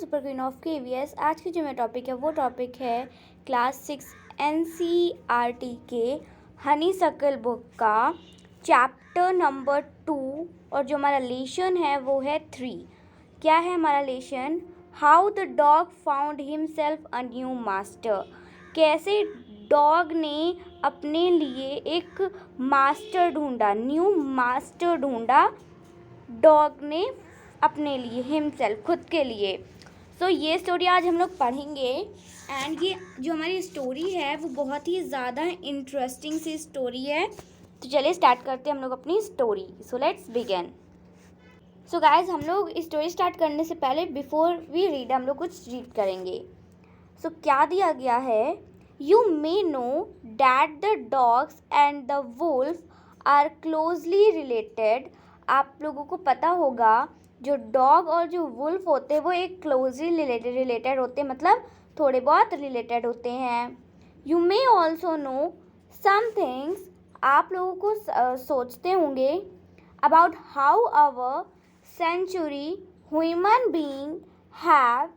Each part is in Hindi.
Super queen of KVS. आज की जो मेरा टॉपिक है वो टॉपिक है क्लास 6 एनसीईआरटी के हनीसकल बुक का चैप्टर नंबर 2 और जो हमारा लेसन है वो है 3। क्या है हमारा lesson? How the dog found himself a new master. कैसे डॉग ने अपने लिए एक मास्टर ढूंढा, न्यू मास्टर ढूंढा डॉग ने अपने लिए, हिमसेल्फ, खुद के लिए। सो ये स्टोरी आज हम लोग पढ़ेंगे एंड ये जो हमारी स्टोरी है वो बहुत ही ज़्यादा इंटरेस्टिंग सी स्टोरी है। तो चलिए स्टार्ट करते हैं हम लोग अपनी story. So let's begin. So guys, हम लोग स्टोरी स्टार्ट करने से पहले बिफोर वी रीड हम लोग कुछ रीड करेंगे। सो क्या दिया गया है? You may know that the dogs and the wolf are closely related. आप लोगों को पता होगा जो डॉग और जो वुल्फ होते हैं वो एक क्लोजली रिलेटेड होते हैं, मतलब थोड़े बहुत रिलेटेड होते हैं। You may also know some things. आप लोगों को सोचते होंगे about how our century human being have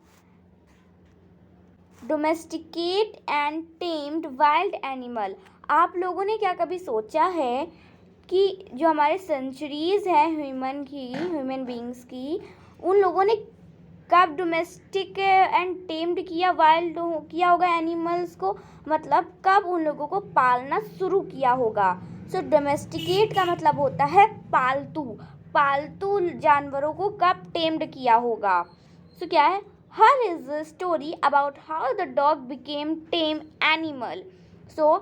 domesticate and tamed wild animal. आप लोगों ने क्या कभी सोचा है कि जो हमारे सेंचुरीज़ हैं ह्यूमन बीइंग्स की, उन लोगों ने कब डोमेस्टिक एंड टेम्ड किया, वाइल्ड किया होगा एनिमल्स को, मतलब कब उन लोगों को पालना शुरू किया होगा। सो डोमेस्टिकेट का मतलब होता है पालतू जानवरों को कब टेम्ड किया होगा। सो क्या है? Here is a story about how the dog became tame animal. So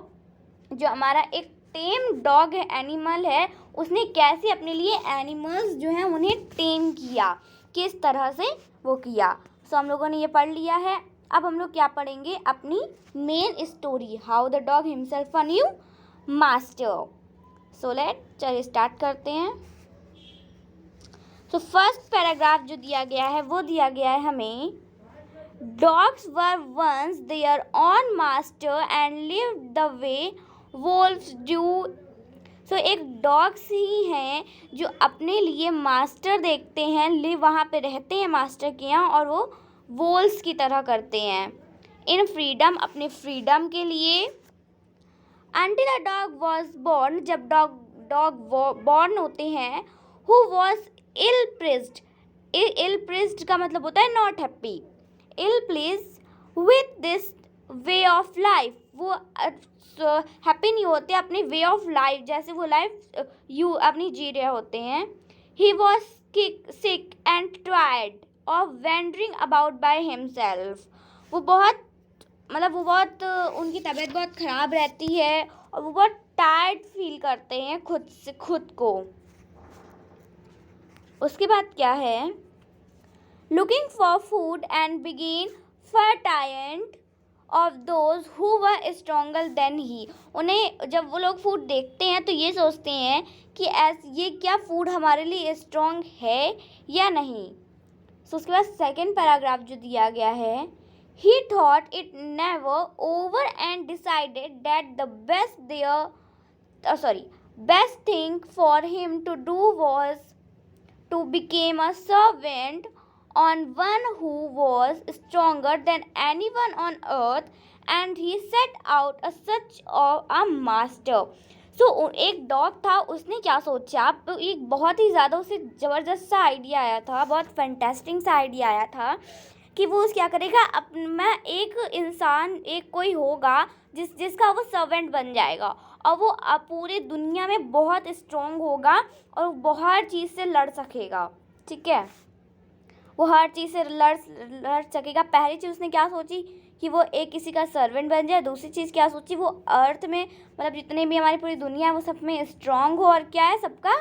जो हमारा एक टेम डॉग है, एनिमल है, उसने कैसे अपने लिए एनिमल्स जो हैं उन्हें टेम किया, किस तरह से वो किया। सो हम लोगों ने ये पढ़ लिया है। अब हम लोग क्या पढ़ेंगे? अपनी main story, how the dog himself a new master. So चलिए स्टार्ट करते हैं। सो फर्स्ट पैराग्राफ जो दिया गया है वो दिया गया है हमें, dogs were once their own master and lived the way wolves do. So एक डॉग्स ही हैं जो अपने लिए मास्टर देखते हैं, लिव वहाँ पे रहते हैं मास्टर के यहाँ, और वो वोल्व्स की तरह करते हैं इन फ्रीडम, अपने फ्रीडम के लिए। Until a dog was born, जब डॉग बॉर्न होते हैं, who was ill pleased. Ill pleased का मतलब होता है not happy, ill please with this way of life. वो हैप्पी नहीं होते अपने वे ऑफ लाइफ, जैसे वो लाइफ अपनी जी रहे होते हैं। He was sick and tired of wandering about by himself. वो बहुत उनकी तबीयत बहुत ख़राब रहती है और वो बहुत टायर्ड फील करते हैं खुद को। उसके बाद क्या है? Looking for food and begin frightened of those who were stronger than he. उन्हें जब वो लोग फूड देखते हैं तो ये सोचते हैं कि ये क्या फूड हमारे लिए स्ट्रॉन्ग है या नहीं। सो उसके बाद सेकेंड पैराग्राफ जो दिया गया है, he thought it never over and decided that the best thing for him to do was to become a servant on one who was stronger than anyone on earth, and he set out a search of a master. सो एक डॉग था, उसने क्या सोचा, एक बहुत ही ज़्यादा उसे ज़बरदस्त सा आइडिया आया था, बहुत फैंटास्टिक सा आइडिया आया था कि वो क्या करेगा, अपना एक इंसान, एक कोई होगा जिसका वो सर्वेंट बन जाएगा और वो पूरे दुनिया में बहुत स्ट्रॉन्ग होगा और वो हर चीज़ से लड़ सकेगा। ठीक है, वो हर चीज़ से लड़ सकेगा। पहली चीज़ उसने क्या सोची कि वो एक किसी का सर्वेंट बन जाए। दूसरी चीज़ क्या सोची, वो अर्थ में, मतलब जितने भी हमारी पूरी दुनिया है वो सब में स्ट्रॉन्ग हो, और क्या है, सबका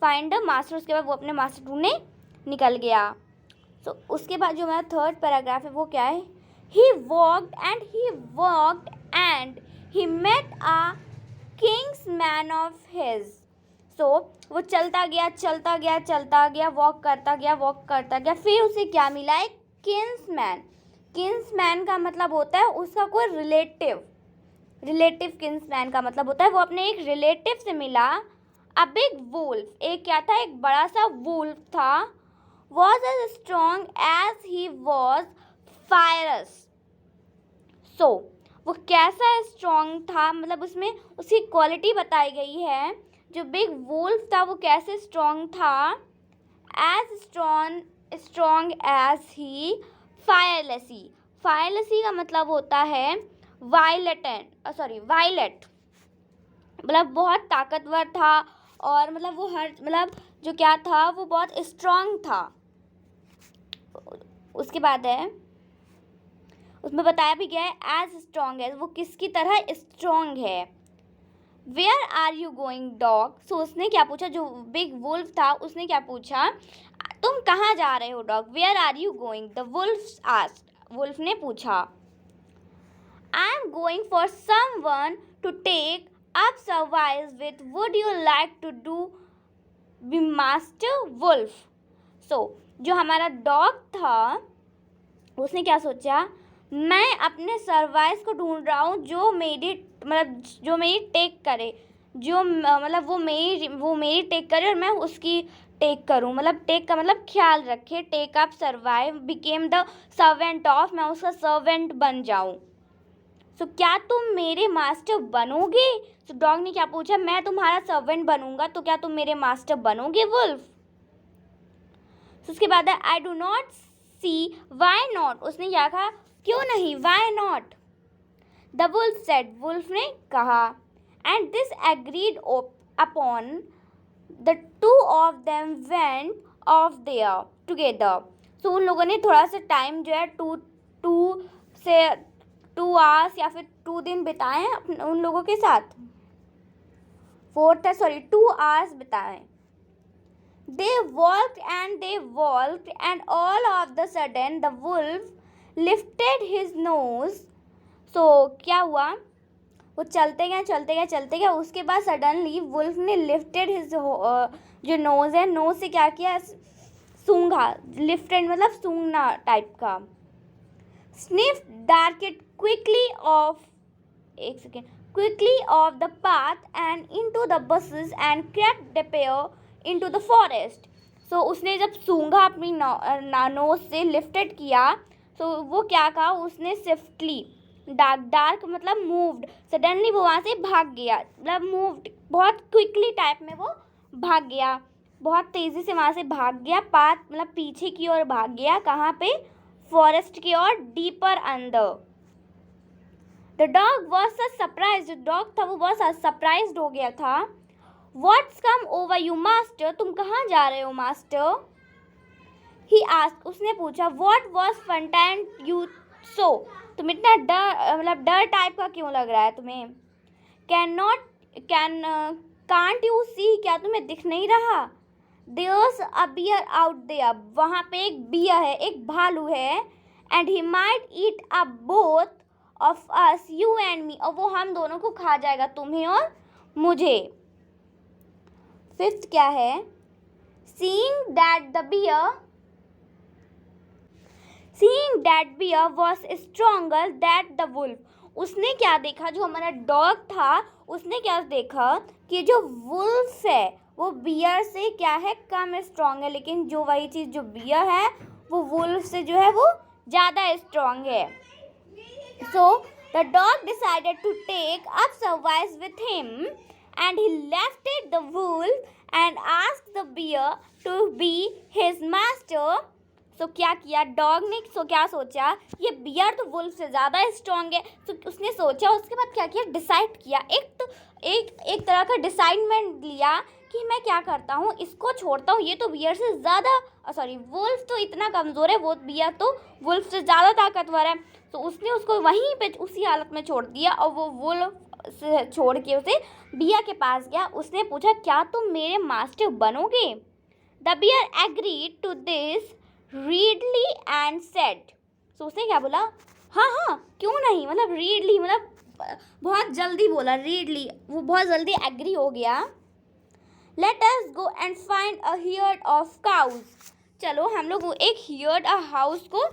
फाइंड अ मास्टर। उसके बाद वो अपने मास्टर ढूंढने निकल गया। तो उसके बाद जो हमारा थर्ड पैराग्राफ है वो क्या है? He walked and he met a kings man of his. So वो चलता गया, वॉक करता गया, फिर उसे क्या मिला? एक किंग्समैन। किंग्समैन का मतलब होता है उसका कोई रिलेटिव किंग्समैन का मतलब होता है वो अपने एक रिलेटिव से मिला। अ बिग वुल्फ, एक क्या था, एक बड़ा सा वुल्फ था, was as strong as he was fierce. So वो कैसा स्ट्रॉन्ग था, मतलब उसमें उसकी क्वालिटी बताई गई है। जो बिग वुल्फ था वो कैसे स्ट्रॉन्ग था, एज स्ट्रॉन्ग एज ही फायरलेसी। फायरलेसी का मतलब होता है वायलेट, मतलब बहुत ताकतवर था, और मतलब वो हर मतलब जो क्या था वो बहुत स्ट्रॉन्ग था। उसके बाद है उसमें बताया भी गया है एज स्ट्रॉन्ग एज, वो किसकी तरह स्ट्रॉन्ग है। Where are you going dog, so उसने क्या पूछा, जो बिग वुल्फ था उसने क्या पूछा, तुम कहाँ जा रहे हो dog. Where are you going, the wolf asked, wolf ने पूछा। I am going for someone to take up service with, would you like to do be master wolf. So जो हमारा डॉग था उसने क्या सोचा, मैं अपने सर्वाइस को ढूंढ रहा हूँ जो मेरी टेक करे, जो मतलब वो मेरी टेक करे और मैं उसकी टेक करूँ, मतलब टेक का मतलब ख्याल रखे, take up survive became the servant of, मैं उसका सर्वेंट बन जाऊँ। सो क्या तुम मेरे मास्टर बनोगे। सो डॉग ने क्या पूछा, मैं तुम्हारा सर्वेंट बनूंगा तो क्या तुम मेरे मास्टर बनोगे वुल्फ। उसके बाद है I do not see why not, उसने क्या कहा, क्यों नहीं, why not. The wolf said, wolf ने कहा। And this agreed upon the two of them went off there together. So उन लोगों ने थोड़ा सा टाइम जो है टू आवर्स या फिर 2 दिन बिताए हैं उन लोगों के साथ, 2 hours बिताए। They walked and all of the sudden the wolf lifted his nose. So क्या हुआ, वो चलते गए, उसके बाद सडनली वुल्फ ने लिफ्टेड हिज जो नोज है, नोज से क्या किया, सूंघा, लिफ्टेड मतलब सूंघना टाइप का। Sniff darted quickly off the path and into the bushes and crept deeper into the forest. So उसने जब सूंघा अपनी नोज से लिफ्टेड किया, तो वो क्या कहा, उसने स्विफ्टली, डार्क मतलब मूव्ड, सडनली वो वहाँ से भाग गया, मतलब मूव्ड बहुत क्विकली टाइप में वो भाग गया, बहुत तेज़ी से वहाँ से भाग गया, पाथ मतलब पीछे की ओर भाग गया, कहाँ पे, फॉरेस्ट की ओर, डीपर अंदर। द डॉग वॉज सरप्राइज, जो डॉग था वो बहुत सरप्राइज हो गया था। What's come over you master, तुम कहाँ जा रहे हो मास्टर। ही आस्क, उसने पूछा। व्हाट वॉज फंटाइन यू सो, तुम इतना डर टाइप का क्यों लग रहा है तुम्हें। कांट यू सी, क्या तुम्हें दिख नहीं रहा। There's a bear out there, वहाँ पे एक बियर है, एक भालू है। And he might eat a both of us, you and me, और वो हम दोनों को खा जाएगा, तुम्हें और मुझे। 5th क्या है, seeing that bear was stronger that the wolf, उसने क्या देखा, जो हमारा डॉग था उसने क्या देखा कि जो वुल्फ है वो बियर से क्या है, कम स्ट्रॉन्ग है, लेकिन जो वही चीज़ जो बियर है वो वुल्फ से जो है वो ज़्यादा स्ट्रॉन्ग है। So the dog decided to take up service with him, and he left the wolf and asked the bear to be his master. So क्या किया डॉग ने, क्या सोचा, ये बियर तो वुल्फ से ज़्यादा स्ट्रॉन्ग है, तो उसने सोचा, उसके बाद क्या किया, डिसाइड किया, एक तरह का डिसाइडमेंट लिया कि मैं क्या करता हूँ, इसको छोड़ता हूँ, ये तो बियर से ज़्यादा वुल्फ तो इतना कमज़ोर है, वो बियर तो वुल्फ से ज़्यादा ताकतवर है। तो उसने उसको वहीं पे उसी हालत में छोड़ दिया, और वो वुल्फ से छोड़ के उसे बियर के पास गया। उसने पूछा, क्या तुम मेरे मास्टर बनोगे। The bear agreed to this readily and said, तो उसने क्या बोला, हाँ क्यों नहीं, मतलब रीडली मतलब बहुत जल्दी बोला, रीडली वो बहुत जल्दी एग्री हो गया। Let us go and find a heard of cows, चलो हम लोग वो एक हियर्ड अ हाउस को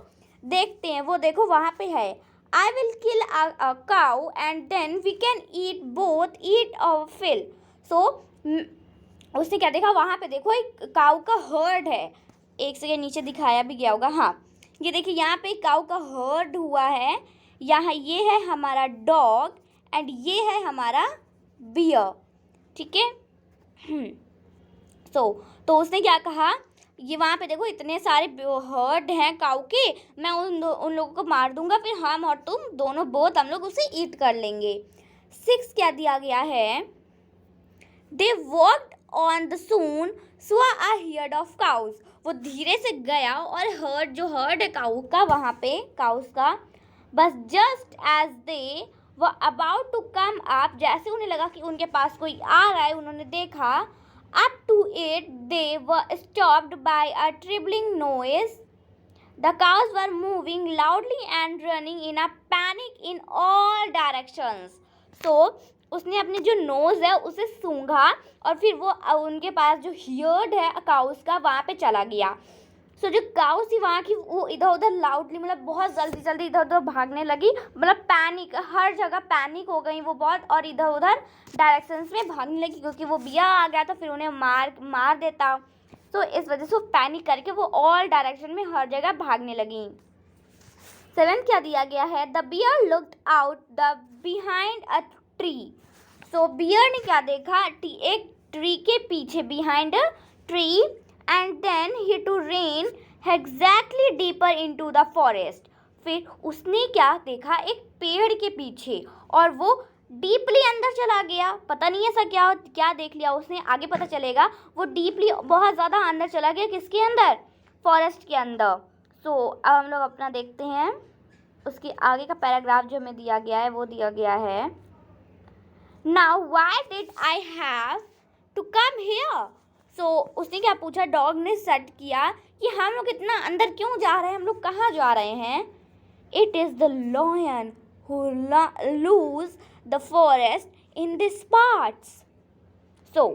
देखते हैं, वो देखो वहाँ पे है। I will kill a cow and then we can eat our fill. सो उसने क्या देखा, वहाँ पे देखो एक काउ का हर्ड है, एक सेकेंड नीचे दिखाया भी गया होगा, हाँ ये देखिए यहाँ पे काऊ का हर्ड हुआ है, यहाँ ये है हमारा डॉग एंड ये है हमारा बियर, ठीक है। तो उसने क्या कहा, ये वहाँ पे देखो इतने सारे हर्ड हैं काऊ के, मैं उन लोगों को मार दूंगा, फिर हम और तुम दोनों बोथ हम लोग उसे ईट कर लेंगे। 6 क्या दिया गया है, they walked on the soon saw a herd of cows, वो धीरे से गया और हर्ड है काऊ का वहाँ पे काउस का, बस just as they were about to come up, जैसे उन्हें लगा कि उनके पास कोई आ रहा है, उन्होंने देखा up to it they were stopped by a trembling noise. The cows were moving loudly and running in a panic in all directions. So उसने अपने जो नोज है उसे सूंघा और फिर वो उनके पास जो हियर्ड है काउस का वहाँ पे चला गया। सो जो काउस थी वहाँ की वो इधर उधर लाउडली मतलब बहुत जल्दी इधर उधर भागने लगी, मतलब पैनिक, हर जगह पैनिक हो गई वो बहुत, और इधर उधर डायरेक्शंस में भागने लगी क्योंकि वो बिया आ गया तो फिर उन्हें मार देता। तो इस वजह से वो पैनिक करके वो ऑल डायरेक्शन में हर जगह भागने लगी। 7 क्या दिया गया है, the bear looked out the behind a tree. So bear ने क्या देखा, एक ट्री के पीछे, behind a tree, and then he to ran exactly deeper into the forest. फिर उसने क्या देखा, एक पेड़ के पीछे, और वो डीपली अंदर चला गया, पता नहीं ऐसा क्या देख लिया उसने, आगे पता चलेगा। वो डीपली बहुत ज़्यादा अंदर चला गया, किसके अंदर, फॉरेस्ट के अंदर। सो अब हम लोग अपना देखते हैं उसके आगे का पैराग्राफ जो हमें दिया गया है, वो दिया गया है, now why did I have to come here. So उसने क्या पूछा, डॉग ने सेट किया कि हम लोग इतना अंदर क्यों जा रहे हैं, हम लोग कहाँ जा रहे हैं। It is the lion who lose the forest in this parts. So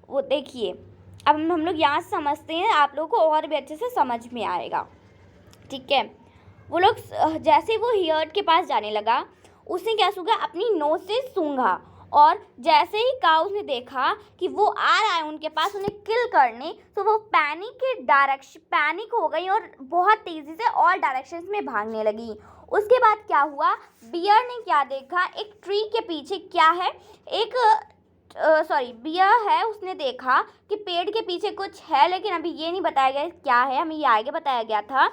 वो देखिए अब हम लोग यहाँ समझते हैं, आप लोगों को और भी अच्छे से समझ में आएगा, ठीक है। वो लोग जैसे वो हियर्ड के पास जाने लगा, उसने क्या सूंघा, अपनी नोज से सूंघा, और जैसे ही काउस ने देखा कि वो आ रहा है उनके पास उन्हें किल करने, तो वो पैनिक हो गई और बहुत तेज़ी से ऑल डायरेक्शंस में भागने लगी। उसके बाद क्या हुआ, बियर ने क्या देखा, एक ट्री के पीछे क्या है, बियर है, उसने देखा कि पेड़ के पीछे कुछ है, लेकिन अभी ये नहीं बताया गया क्या है, हमें ये आगे बताया गया था।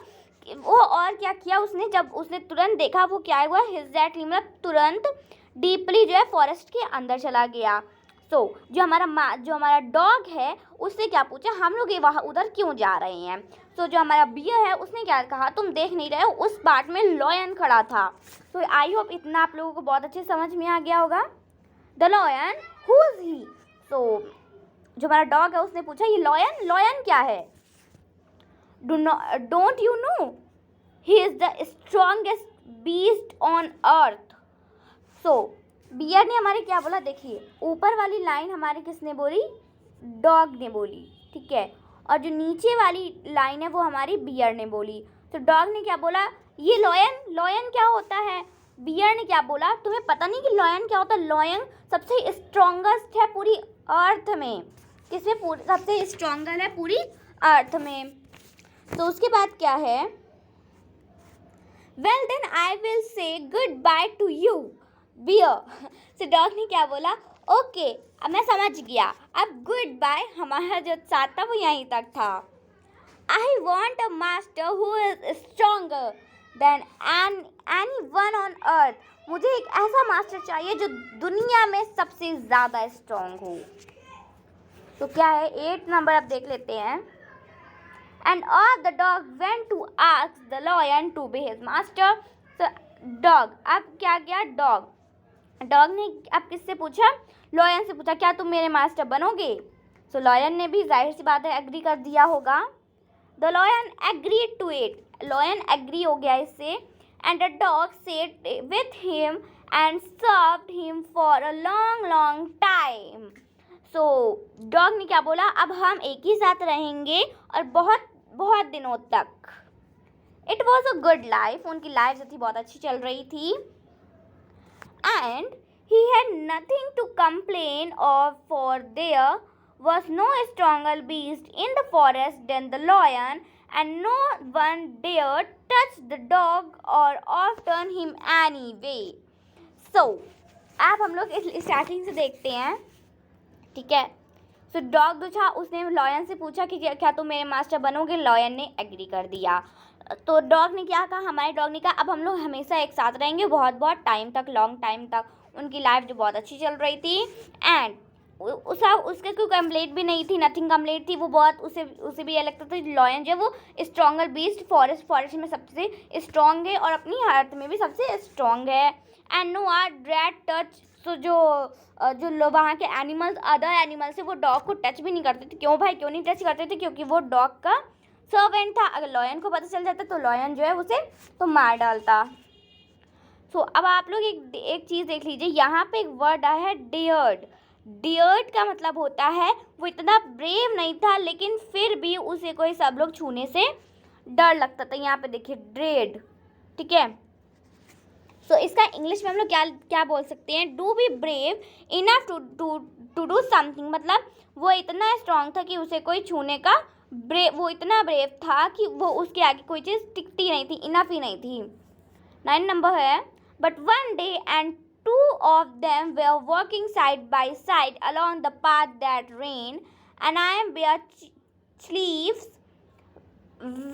वो और क्या किया उसने, जब उसने तुरंत देखा वो क्या हुआ, एग्जैक्टली मतलब तुरंत डीपली जो है फॉरेस्ट के अंदर चला गया। सो जो हमारा डॉग है उससे क्या पूछा, हम लोग ये वहाँ उधर क्यों जा रहे हैं। सो जो हमारा बियर है उसने क्या कहा, तुम देख नहीं रहे हो उस पार्ट में लॉयन खड़ा था। सो आई होप इतना आप लोगों को बहुत अच्छे समझ में आ गया होगा। The lion, who is he. So जो हमारा डॉग है उसने पूछा, ये लॉयन क्या है। Don't you know he is the strongest beast on earth. So bear ने हमारे क्या बोला, देखिए ऊपर वाली लाइन हमारे किसने बोली, डॉग ने बोली, ठीक है, और जो नीचे वाली लाइन है वो हमारी बियर ने बोली। तो डॉग ने क्या बोला, ये लॉयन क्या होता है। बियर ने क्या बोला, तुम्हें पता नहीं कि लॉयन क्या होता है। लॉयन सबसे स्ट्रॉन्गेस्ट है पूरी अर्थ में, किसमें, सबसे स्ट्रॉन्गर है पूरी अर्थ में। तो उसके बाद क्या है, well then I will say good bye to you bear. से डॉग ने क्या बोला, ओके अब मैं समझ गया, अब गुड बाय हमारा जो साथ था वो यहीं तक था। आई want a master who is stronger than any one on earth. मुझे एक ऐसा मास्टर चाहिए जो दुनिया में सबसे ज़्यादा स्ट्रॉन्ग हो। तो क्या है, 8 नंबर अब देख लेते हैं। And all the dog went to ask the lion to be his master. तो डॉग अब क्या गया, डॉग ने अब किससे पूछा, लॉयन से पूछा, क्या तुम मेरे मास्टर बनोगे। सो लॉयन ने भी जाहिर सी बात है एग्री कर दिया होगा। The lion agreed to it, lion agree हो गया इससे। And the dog sat with him and served him for a long time. So dog ने क्या बोला, अब हम एक ही साथ रहेंगे और बहुत दिनों तक। It was a good life, उनकी लाइफ जो थी बहुत अच्छी चल रही थी। And he had nothing to complain of, for there was no stronger beast in the forest than the lion, and no one dared touch the dog or turn him anyway. So अब हम लोग स्टार्टिंग से देखते हैं, ठीक है। सो डॉग जो था उसने लॉयन से पूछा कि क्या तुम मेरे मास्टर बनोगे। लॉयन ने एग्री कर दिया। तो डॉग ने क्या कहा, हमारे डॉग ने कहा अब हम लोग हमेशा एक साथ रहेंगे बहुत बहुत टाइम तक, लॉन्ग टाइम तक। उनकी लाइफ जो बहुत अच्छी चल रही थी एंड उसके कोई कंप्लेंट भी नहीं थी, नथिंग कंप्लेंट थी। वो बहुत उसे भी ये लगता था लॉयन जो है वो स्ट्रॉन्गर बीस्ट फॉरेस्ट में सबसे स्ट्रॉन्ग है और अपनी हार्ट में भी सबसे स्ट्रॉन्ग है। And no are dread touch. तो जो वहाँ के एनिमल्स, अदर एनिमल्स से वो डॉग को टच भी नहीं करते थे। क्यों भाई, क्यों नहीं टच करते थे? क्योंकि वो डॉग का सर्वेंट था। अगर लॉयन को पता चल जाता तो लॉयन जो है उसे तो मार डालता। सो अब आप लोग एक चीज़ देख लीजिए, यहाँ पे एक वर्ड आया है डियर्ड। डियर्ड का मतलब होता है वो इतना ब्रेव नहीं था लेकिन फिर भी उसे कोई सब लोग छूने से डर लगता था। यहाँ पे देखिए ड्रेड, ठीक है। सो इसका इंग्लिश में हम लोग क्या बोल सकते हैं, do be brave enough to do something. मतलब वो इतना स्ट्रांग था कि उसे कोई छूने का वो इतना ब्रेव था कि वो उसके आगे कोई चीज़ टिकती नहीं थी, इनफ ही नहीं थी। 9 नंबर है, but one day and two of them were walking side by side along the path that ran, and I am bare sleeves.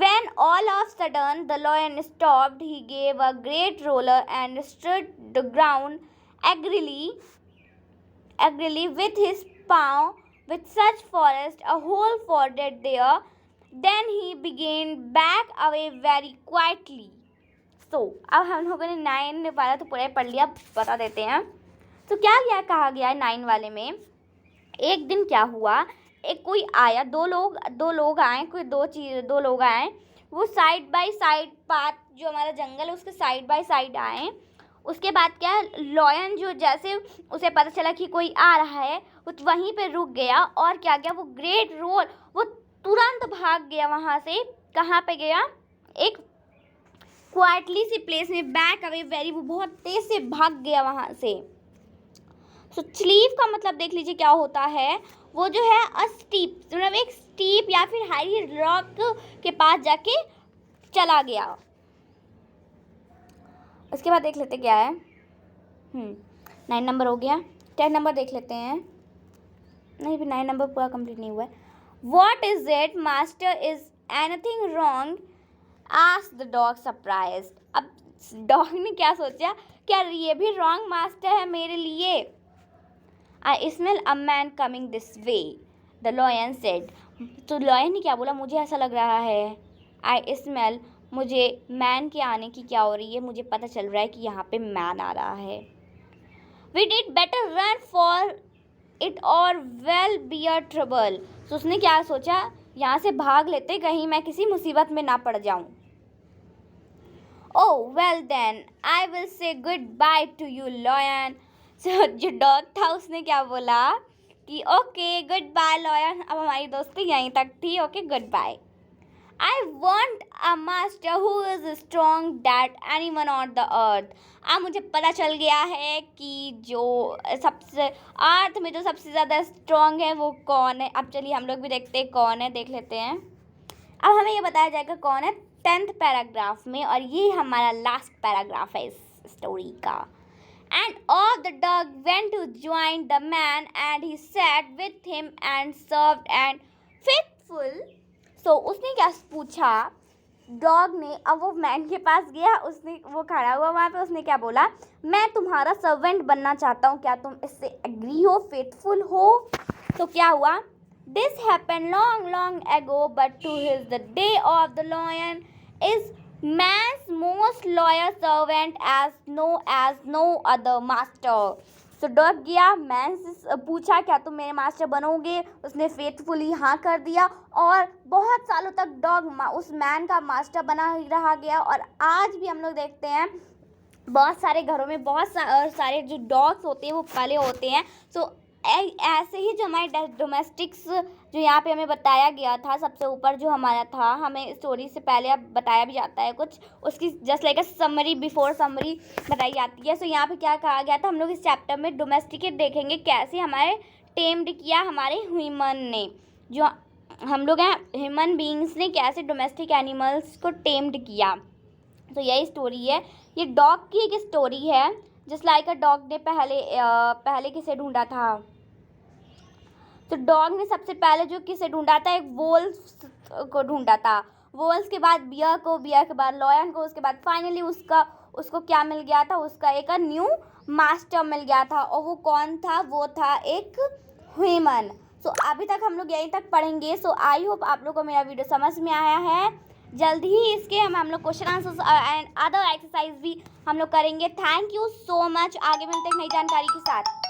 When all of a sudden the lion stopped, he gave a great roar and stood the ground angrily with his paw with such force a hole forded there. Then he began back away very quietly. So, अब हम लोगों ने 9 वाला तो पूरा पढ़ लिया, बता देते हैं। तो क्या कहा गया है 9 वाले में, एक दिन क्या हुआ, एक कोई आया, दो लोग आए, दो लोग आए। वो साइड बाय साइड पाथ, जो हमारा जंगल है उसके साइड बाय साइड आए। उसके बाद क्या, लॉयन जो जैसे उसे पता चला कि कोई आ रहा है वो वहीं पे रुक गया और क्या गया, वो ग्रेट रोल, वो तुरंत भाग गया वहाँ से। कहाँ पे गया, एक क्वाइटली सी प्लेस में, बैक अवे वेरी, वो बहुत तेज से भाग गया वहाँ से। सो स्लीव का मतलब देख लीजिए क्या होता है, वो जो है अ स्टीप, मतलब एक स्टीप या फिर हाई रॉक के पास जाके चला गया। उसके बाद देख लेते क्या है। 9 नंबर हो गया, 10 नंबर देख लेते हैं। नहीं, भी 9 नंबर पूरा कंप्लीट नहीं हुआ है। What is it master, is anything wrong, asked the dog surprised. अब डॉग ने क्या सोचा, क्या ये भी रॉन्ग मास्टर है मेरे लिए। I smell a man coming this way, the lion said. तो लॉयन ने क्या बोला, मुझे ऐसा लग रहा है, I smell, मुझे मैन के आने की क्या हो रही है, मुझे पता चल रहा है कि यहाँ पे मैन आ रहा है। We did better run for it or well be a trouble. तो उसने क्या सोचा, यहाँ से भाग लेते, कहीं मैं किसी मुसीबत में ना पड़ जाऊँ। Oh well then, I will say goodbye to you, lion. जो डॉग था उसने क्या बोला कि ओके गुड बाय लॉयन, अब हमारी दोस्ती यहीं तक थी, okay good bye. I want a master who is strong that anyone on the earth. अब मुझे पता चल गया है कि जो सबसे अर्थ में जो सबसे ज़्यादा स्ट्रॉन्ग है वो कौन है। अब चलिए हम लोग भी देखते हैं कौन है, देख लेते हैं। अब हमें ये बताया जाएगा कौन है 10th पैराग्राफ में, और ये हमारा लास्ट पैराग्राफ है इस स्टोरी का। And all the dog went to join the man, and he sat with him and served and faithful. So उसने क्या पूछा, डॉग ने, अब वो मैन के पास गया, उसने वो खड़ा हुआ वहाँ पे, उसने क्या बोला, मैं तुम्हारा सर्वेंट बनना चाहता हूँ, क्या तुम इससे एग्री हो, फेथफुल हो। तो क्या हुआ, this happen long long ago but to his the day of the lion is man's most loyal servant as no other master. So dog गया, मैन से पूछा क्या तुम मेरे मास्टर बनोगे, उसने फेथफुली हाँ कर दिया और बहुत सालों तक डॉग उस मैन का मास्टर बना ही रहा गया। और आज भी हम लोग देखते हैं बहुत सारे घरों में बहुत सारे जो डॉग्स होते हैं वो पाले होते हैं। सो ऐसे ही जो हमारे डोमेस्टिक्स जो यहाँ पे हमें बताया गया था, सबसे ऊपर जो हमारा था, हमें स्टोरी से पहले अब बताया भी जाता है कुछ, उसकी just like a summary before summary बताई जाती है। सो यहाँ पे क्या कहा गया था, हम लोग इस चैप्टर में डोमेस्टिकेट देखेंगे कैसे हमारे टेम्ड किया हमारे ह्यूमन ने, जो हम लोग हैं ह्यूमन बीइंग्स ने कैसे डोमेस्टिक एनिमल्स को टेम्ड किया। तो यही स्टोरी है, ये डॉग की एक स्टोरी है। जस्ट लाइक अ डॉग ने पहले किसे ढूंढा था, तो डॉग ने सबसे पहले जो किसे ढूंढा था, एक वोल्फ को ढूंढा था। वोल्फ के बाद बियर को, बियर के बाद लॉयन को, उसके बाद फाइनली उसको क्या मिल गया था, उसका एक न्यू मास्टर मिल गया था। और वो कौन था, वो था एक ह्यूमन। सो अभी तक हम लोग यहीं तक पढ़ेंगे। सो आई होप आप लोग को मेरा वीडियो समझ में आया है। जल्द ही इसके हम लोग question answers and other exercise भी हम लोग करेंगे। Thank you so much. आगे मिलते हैं नई जानकारी के साथ।